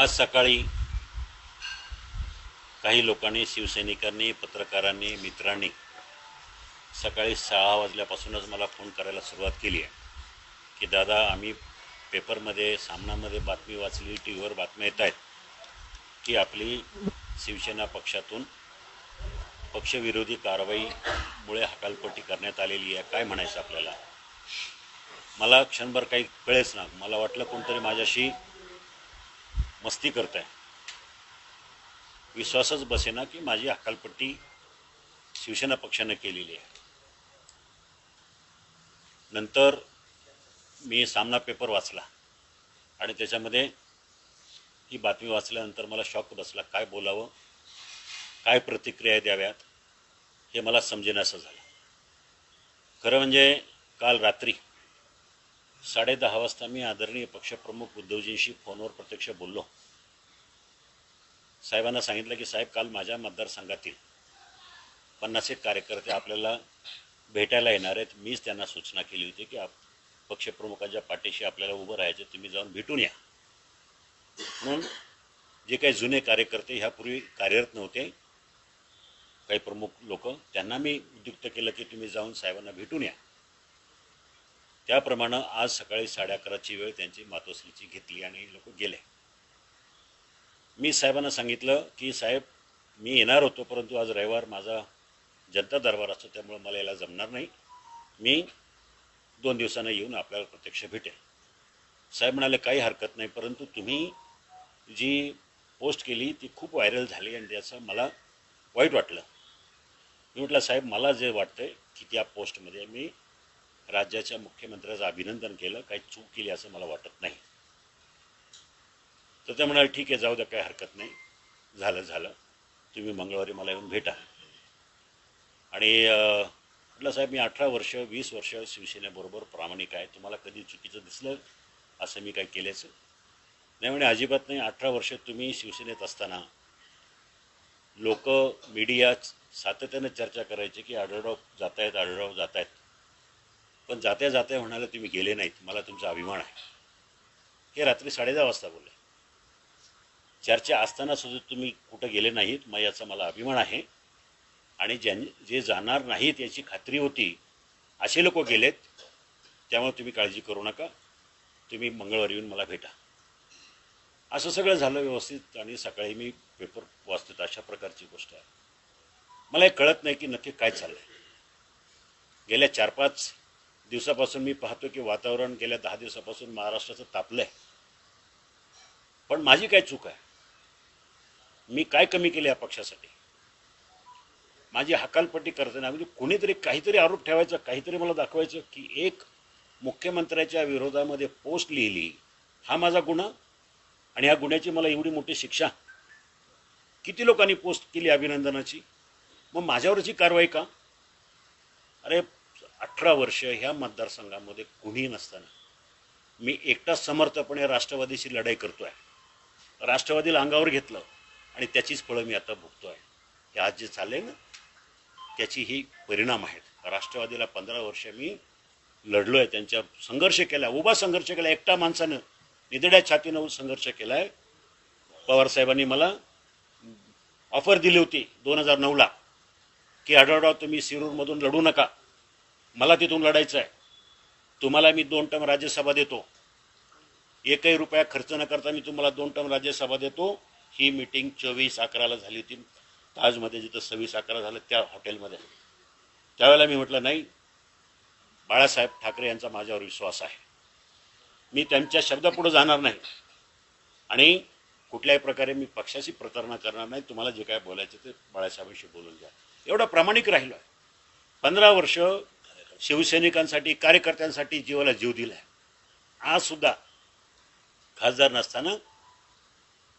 आज सकाळी काही लोकांनी, शिवसैनिकांनी, पत्रकारांनी, मित्रांनी सकाळी 6 वाजल्यापासूनच मला फोन करायला सुरुवात केली आहे की दादा, आम्ही पेपरमध्ये, सामनामध्ये बातमी वाचली, टी व्हीवर बातम्या येत आहेत की आपली शिवसेना पक्षातून पक्षविरोधी कारवाईमुळे हकालपट्टी करण्यात आलेली आहे. काय म्हणायचं आपल्याला? मला क्षणभर काही कळेच ना. मला वाटलं कोणतरी माझ्याशी मस्ती करत आहे. विश्वासच बसेना की माझी हकालपट्टी शिवसेना पक्षानं केलेली आहे. नंतर मी सामना पेपर वाचला आणि त्याच्यामध्ये ही बातमी वाचल्यानंतर मला शॉक बसला. काय बोलावं, काय प्रतिक्रिया द्याव्यात हे मला समजेनासं झालं. खरं म्हणजे काल रात्री 10:30 वाजता मी आदरणीय पक्षप्रमुख उद्धवजींशी फोनवर प्रत्यक्ष बोललो. साहेबांना सांगितलं की साहेब, काल माझ्या मतदारसंघातील 50 कार्यकर्ते आपल्याला भेटायला येणार आहेत. मीच त्यांना सूचना केली होती की पक्षप्रमुखांच्या पाठीशी आपल्याला उभं राहायचं, तुम्ही जाऊन भेटून या. म्हणून जे काही जुने कार्यकर्ते ह्यापूर्वी कार्यरत नव्हते, काही प्रमुख लोक, त्यांना मी उद्युक्त केलं की तुम्ही जाऊन साहेबांना भेटून या. त्याप्रमाणे आज सकाळी 11:30ची वेळ त्यांची मातोश्रीची घेतली आणि लोक गेले. मी साहेबांना सांगितलं की साहेब, मी येणार होतो, परंतु आज रविवार माझा जनता दरबार असतो, त्यामुळे मला यायला जमणार नाही. मी 2 दिवसांना येऊन आपल्याला प्रत्यक्ष भेटेल. साहेब म्हणाले काही हरकत नाही, परंतु तुम्ही जी पोस्ट केली ती खूप व्हायरल झाली आणि त्याचं मला वाईट वाटलं. मी म्हटलं साहेब, मला जे वाटतंय की त्या पोस्टमध्ये मी राज्याच्या मुख्यमंत्र्याचं अभिनंदन केलं, काही चूक केली असं मला वाटत नाही. तर ते म्हणाले ठीक आहे, जाऊ द्या, काही हरकत नाही, झालं, तुम्ही मंगळवारी मला येऊन भेटा. आणि म्हटलं साहेब, मी 18 वर्ष 20 वर्ष शिवसेनेबरोबर प्रामाणिक आहे, तुम्हाला कधी चुकीचं दिसलं असं मी काही केल्याचं नाही? म्हणे अजिबात नाही. 18 वर्ष तुम्ही शिवसेनेत असताना लोक, मीडिया सातत्यानं चर्चा करायची की आढळराव जात आहेत, पण जात्या म्हणाले तुम्ही गेले नाहीत, मला तुमचा अभिमान आहे. हे रात्री 10:30 वाजता बोलले. चर्चा असताना सुद्धा तुम्ही कुठं गेले नाहीत, मग याचा मला अभिमान आहे. आणि जे जाणार नाहीत याची खात्री होती असे लोक गेलेत, त्यामुळे तुम्ही काळजी करू नका, तुम्ही मंगळवारी येऊन मला भेटा. असं सगळं झालं व्यवस्थित. आणि सकाळी मी पेपर वाचतो, अशा प्रकारची गोष्ट आहे. मला हे कळत नाही की नक्की काय चाललं आहे. गेल्या 4-5 दिवसापासून मी पाहतो की वातावरण गेल्या 10 दिवसापासून महाराष्ट्राचं तापलं आहे. पण माझी काय चूक आहे? मी काय कमी केले या पक्षासाठी? माझी हकालपट्टी करताना म्हणजे कुणीतरी काहीतरी आरोप ठेवायचा, काहीतरी मला दाखवायचं की एक मुख्यमंत्र्याच्या विरोधामध्ये पोस्ट लिहिली, हा माझा गुन्हा, आणि ह्या गुन्ह्याची मला एवढी मोठी शिक्षा. किती लोकांनी पोस्ट केली अभिनंदनाची, मग माझ्यावरची कारवाई का? अरे 18 वर्ष ह्या मतदारसंघामध्ये कुणीही नसताना मी एकटाच समर्थपणे राष्ट्रवादीशी लढाई करतो आहे. राष्ट्रवादीला अंगावर घेतलं आणि त्याचीच फळं मी आता भोगतो आहे. हे आज जे चाललंय ना, त्याची ही परिणाम आहेत. राष्ट्रवादीला 15 वर्ष मी लढलो आहे, त्यांच्या संघर्ष केला, उभा संघर्ष केला, एकटा माणसानं निधड्या छातीनं संघर्ष केला आहे. पवारसाहेबांनी मला ऑफर दिली होती 2009ला की आढळराव, तुम्ही शिरूरमधून लढू नका, मला तिथून लढायचं आहे, तुम्हाला मी 2 टर्म राज्यसभा देतो, 1 रुपया खर्च न करता मी तुम्हाला 2 टर्म राज्यसभा देतो. ही मीटिंग 24/11 झाली होती ताजमध्ये, जिथं 26/11 झालं त्या हॉटेलमध्ये. त्यावेळेला मी म्हटलं नाही, बाळासाहेब ठाकरे यांचा माझ्यावर विश्वास आहे, मी त्यांच्या शब्दापुढे जाणार नाही आणि कुठल्याही प्रकारे मी पक्षाशी प्रतारणा करणार नाही. तुम्हाला जे काय बोलायचं ते बाळासाहेबांशी बोलून घ्या. एवढा प्रामाणिक राहिलो आहे. 15 वर्ष शिवसैनिकांसाठी, कार्यकर्त्यांसाठी जीवाला जीव दिला आहे. आज सुद्धा खासदार नसताना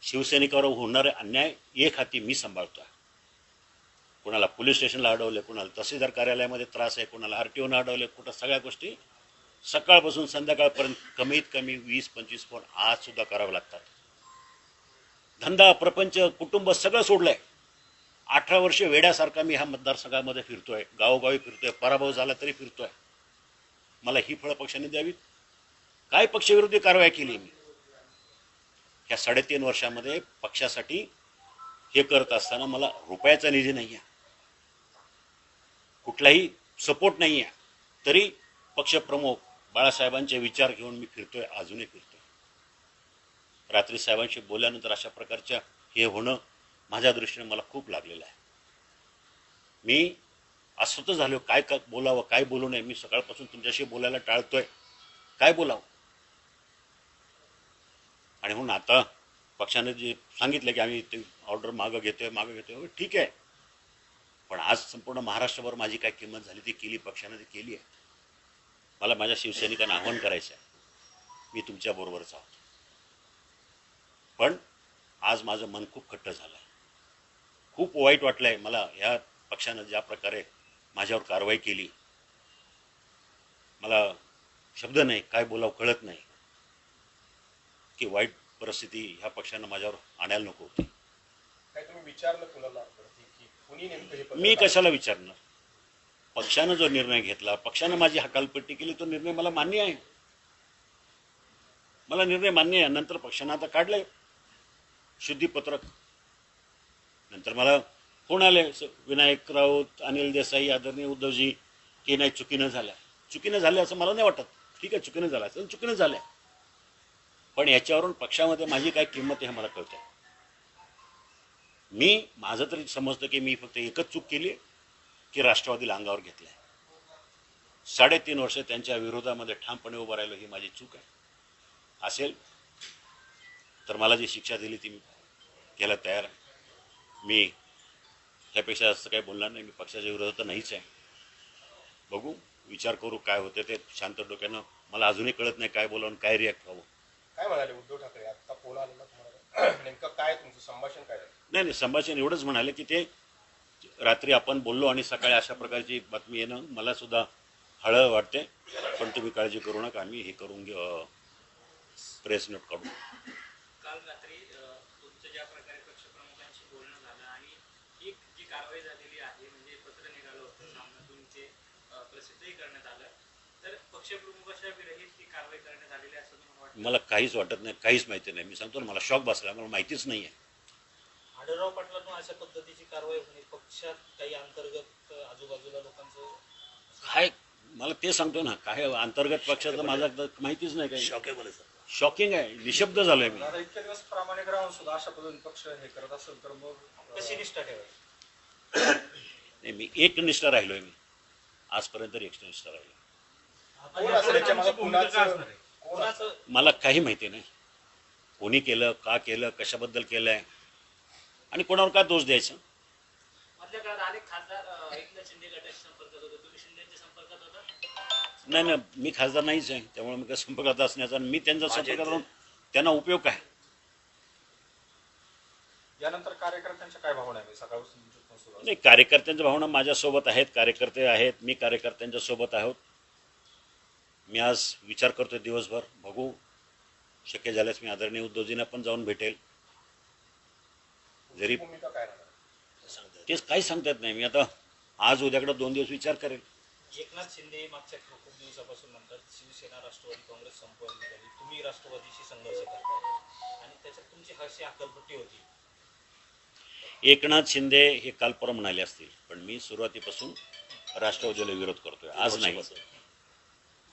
शिवसैनिकावर होणारे अन्याय एक हाती मी सांभाळतो आहे. कोणाला पोलीस स्टेशनला अडवले, कोणाला तहसीलदार कार्यालयामध्ये त्रास आहे, कोणाला RTOनं अडवले, कुठं सगळ्या गोष्टी सकाळपासून संध्याकाळपर्यंत कमीत कमी 20-25 फोन आज सुद्धा करावे लागतात. धंदा, प्रपंच, कुटुंब सगळं सोडलंय. 18 वर्ष वेड्यासारखा मी ह्या मतदारसंघामध्ये फिरतोय, गावोगावी फिरतोय, पराभव झाला तरी फिरतोय. मला ही फळं पक्षाने द्यावीत. काय पक्षविरोधी कारवाई केली मी? ह्या 3.5 वर्षामध्ये पक्षासाठी हे करत असताना मला रुपयाचा निधी नाही आहे, कुठलाही सपोर्ट नाही आहे, तरी पक्षप्रमुख बाळासाहेबांचे विचार घेऊन मी फिरतोय, अजूनही फिरतोय. रात्री साहेबांशी बोलल्यानंतर अशा प्रकारच्या हे होणं माझ्या दृष्टीने मला खूप लागलेलं आहे. मी अस्वस्थ झालो, काय बोलावं काय बोलू नये. मी सकाळपासून तुमच्याशी बोलायला टाळतोय, काय बोलावं. आणि म्हणून आता पक्षाने जे सांगितलं की आम्ही ते ऑर्डर मागं घेतोय, ठीक आहे, पण आज संपूर्ण महाराष्ट्रभर माझी काय किंमत झाली ती केली, पक्षाने ती केली आहे. मला माझ्या शिवसैनिकांना आव्हान करायचं आहे, मी तुमच्याबरोबरच आहोत. पण आज माझं मन खूप खट्ट झालं आहे, खूप वाईट वाटलं आहे मला. ह्या पक्षानं ज्या प्रकारे माझ्यावर कारवाई केली, मला शब्द नाही, काय बोलावं कळत नाही. की वाईट परिस्थिती ह्या पक्षानं माझ्यावर आणायला नको होती. मी कशाला विचारणार. पक्षानं जो निर्णय घेतला, पक्षानं माझी हकालपट्टी केली, तो निर्णय मला मान्य आहे, मला निर्णय मान्य आहे. नंतर पक्षानं आता काढलंय शुद्धीपत्रक, नंतर मला फोन आले विनायक राऊत, अनिल देसाई, आदरणीय उद्धवजी, की नाही चुकीनं झालं असं मला नाही वाटत. ठीक आहे, चुकीनं झालं असं चुकीनं झालं, पण याच्यावरून पक्षामध्ये माझी काय किंमत आहे हे मला कळतं. मी माझं तरी समजतं की मी फक्त एकच चूक केली की राष्ट्रवादीला अंगावर घेतलं आहे. 3.5 वर्ष त्यांच्या विरोधामध्ये ठामपणे उभं राहिलो, ही माझी चूक आहे. असेल तर मला जी शिक्षा दिली ती मी घ्यायला तयार आहे. मी त्यापेक्षा जास्त काही बोलणार नाही. मी पक्षाच्या विरोधात तर नाहीच आहे. बघू, विचार करू काय होते ते शांत डोक्यानं. मला अजूनही कळत नाही काय बोलावून काय रिॲक्ट व्हावं. काय म्हणाले उद्धव ठाकरे आता फोन आलेला तुम्हाला, नेमकं काय तुमचं संभाषण काय झालं? नाही, संभाषण एवढंच म्हणाले की ते रात्री आपण बोललो आणि सकाळी अशा प्रकारची बातमी येणं मला सुद्धा हळहळ वाटते, पण तुम्ही काळजी करू नका, आम्ही हे करून प्रेस नोट काढू. काल रात्री तुमचं ज्या प्रकारे पक्षप्रमुखांशी बोलणं झालं आणि एक जी कारवाई झालेली आहे, म्हणजे पत्र निघालं होतं सामनातून, ते प्रसिद्धही करण्यात आलं, तर पक्षप्रमुखाच्या विरहित ती कारवाई करण्यात आलेली असं तुम्हाला वाटतं? मला काहीच वाटत नाही, काहीच माहिती नाही. मी सांगतो ना, मला शॉक बसला, मला माहितीच नाही आहे. आढळराव पाटलांना अशा पद्धतीची कारवाई होणे, पक्षात काही अंतर्गत आजूबाजूला लोकांचं काय, मला ते सांगतो ना, काय अंतर्गत पक्षाचं माझं माहितीच नाही. काही शॉकिंग आहे, निशब्द झालोय मी. इतके दिवस प्रामाणिक राहून सुद्धा अशा पद्धतीने पक्ष हे करत असेल तर मग कशी निष्ठा ठेवायची? नाही, मी एकनिष्ठ राहिलोय. मी आजपर्यंत एकनिष्ठ राहिलो. मला काही माहिती नाही कोणी केलं, का केलं, कशाबद्दल केलंय आणि कोणावर का दोष द्यायचा. मधल्या काळात अनेक खासदार एकनाथ शिंदे गटाच्या संपर्कात होते, तुम्ही शिंदेच्या संपर्कात होता? नाही, मी खासदार नाहीच आहे, त्यामुळे मी काय संपर्कात असण्याचा, मी त्यांच्या संपर्कात राहून त्यांना उपयोग काय. यानंतर कार्यकर्त्यांच्या काय भावना आहे? सकाळपासून नाही, कार्यकर्त्यांच्या भावना माझ्यासोबत आहेत, कार्यकर्ते आहेत, मी कार्यकर्त्यांच्या सोबत आहोत. मी आज विचार करतोय दिवसभर, बघू शक्य झाल्यास मी आदरणीय उद्धवजींना पण जाऊन भेटेल. जरी भूमिका काय राहणार तेच काही सांगता येत नाही. मी आता आज उद्याकडे 2 दिवस विचार करेल. एकनाथ शिंदे मागच्या खूप दिवसापासून म्हणतात शिवसेना राष्ट्रवादी काँग्रेस संपवायला निघाली, तुम्ही राष्ट्रवादीशी संघर्ष करताय आणि त्याच्यात तुमची हशी आकलपट्टी होती. एकनाथ शिंदे हे काल परवा म्हणाले असतील, पण मी सुरुवातीपासून राष्ट्रवादीला विरोध करतोय, आज नाही.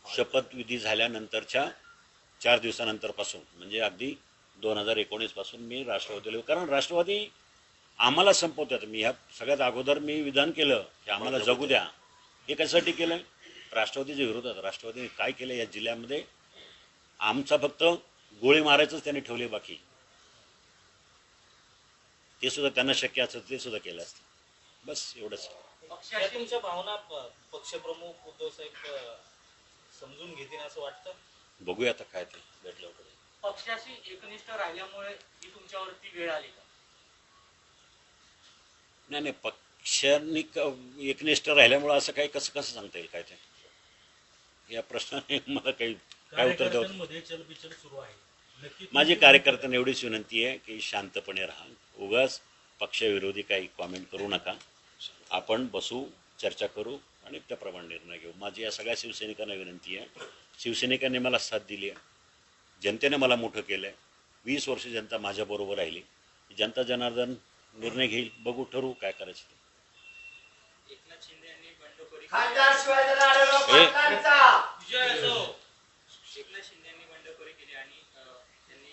शपथविधी झाल्यानंतरच्या 4 दिवसानंतरपासून, म्हणजे अगदी 2019 पासून मी राष्ट्रवादीला, कारण राष्ट्रवादी आम्हाला संपवतात. मी ह्या सगळ्यात अगोदर मी विधान केलं की आम्हाला जगू द्या. हे कशासाठी केलं? राष्ट्रवादीच्या विरोधात. राष्ट्रवादीने काय केलं या जिल्ह्यामध्ये? आमचा फक्त गोळी मारायचंच त्यांनी ठेवले, बाकी ते सुद्धा त्यांना शक्य असतं ते सुद्धा केलं असतं. बस एवढंच. या तुमच्या भावना पक्षप्रमुख उद्धव साहेब समजून घेतील असं वाटतं? बघूया आता काय ते भेटलं वगैरे. पक्षाशी एकनिष्ठ राहिल्यामुळे ही तुमच्यावरती वेळ आली का? नाही, पक्षांनी एकनिष्ठ राहिल्यामुळे असं काही कसं सांगता येईल काय ते? या प्रश्नाने मला काय उत्तर द्यावं. चलबिचल सुरू आहे. माझी कार्यकर्त्यांना एवढीच विनंती आहे की शांतपणे राहा, उगाच पक्षविरोधी काही कॉमेंट करू नका. आपण बसू, चर्चा करू आणि त्याप्रमाणे निर्णय घेऊ. माझी या सगळ्या शिवसैनिकांना विनंती आहे. शिवसैनिकांनी मला साथ दिली आहे, जनतेने मला मोठं केलं आहे. 20 वर्ष जनता माझ्याबरोबर राहिली. जनता जनार्दन निर्णय घेईल, बघू ठरवू काय करायचं ते. एकनाथ शिंदे यांनी बंडखोरी एकनाथ शिंदे यांनी बंडखोरी केली आणि त्यांनी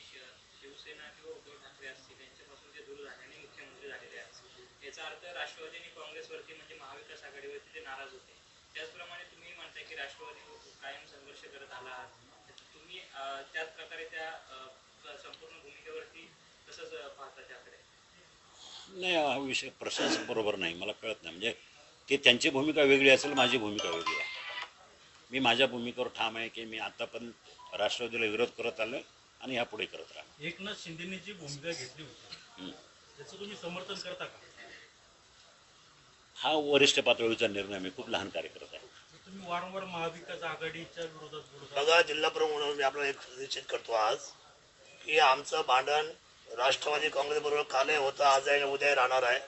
शिवसेना किंवा उद्धव ठाकरे असतील यांच्यापासून ते दूर झाले आणि मुख्यमंत्री झालेले आहेत. याचा अर्थ राष्ट्रवादी आणि काँग्रेसवरती म्हणजे महाविकास आघाडीवरती ते नाराज होते. त्याचप्रमाणे तुम्ही म्हणताय की राष्ट्रवादी कायम संघर्ष करत आला आहात. तुम्ही त्याच प्रकारे त्या संपूर्ण भूमिकेवरती तसंच पाहता त्याकडे? नाही, हा विषय प्रश्नच बरोबर नाही, मला कळत नाही. म्हणजे ते त्यांची भूमिका वेगळी असेल, माझी भूमिका वेगळी आहे. मी माझ्या भूमिकेवर ठाम आहे की मी आता पण राष्ट्रवादीला विरोध करत आलो आणि यापुढे करत राहणार. एकनाथ शिंदेनी जी भूमिका घेतली होती त्याचं तुम्ही समर्थन करता का? हा वरिष्ठ पातळीचा निर्णय, मी खूप लहान कार्यकर्ता आहे. तुम्ही वारंवार महाविकास आघाडीच्या विरोधात बोलता. बघा, जिल्हा प्रमुख म्हणून मी आपल्याला एक निश्चित करतो आज की आमचं भांडण राष्ट्रवादी काँग्रेसबरोबर कालही होतं, आज आहे उद्या राहणार आहे.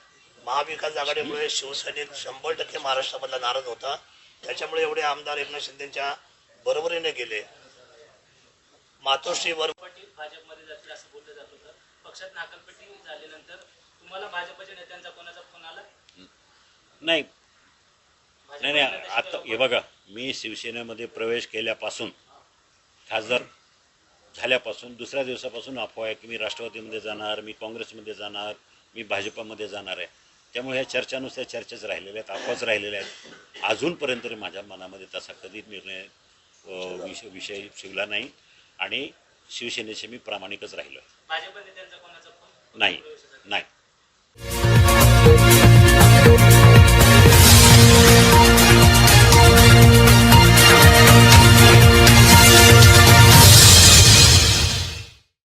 महाविकास आघाडीमुळे शिवसैनिक 100% महाराष्ट्रामधला नाराज होता. त्याच्यामुळे एवढे आमदार एकनाथ शिंदेच्या बरोबरीने गेले. मातोश्रीवर भाजपमध्ये जातील असं बोललं जात होतं. पक्षात नाकलपट्टी झाल्यानंतर तुम्हाला भाजपच्या नेत्यांचा कोणाचा फोन आला? नाही नाही नाही आता हे बघा, मी शिवसेनेमध्ये प्रवेश केल्यापासून, खासदार झाल्यापासून दुसऱ्या दिवसापासून अफवा आहे की मी राष्ट्रवादीमध्ये जाणार, मी काँग्रेसमध्ये जाणार, मी भाजपामध्ये जाणार आहे. त्यामुळे ह्या चर्चानुसार चर्चेच राहिलेल्या आहेत, अफवाच राहिलेल्या आहेत. अजूनपर्यंत तरी माझ्या मनामध्ये तसा कधीच निर्णय विषय शिवला नाही आणि शिवसेनेचे मी प्रामाणिकच राहिलो आहे. भाजप नेत्यांचा कोणाचा फोन? नाही नाही.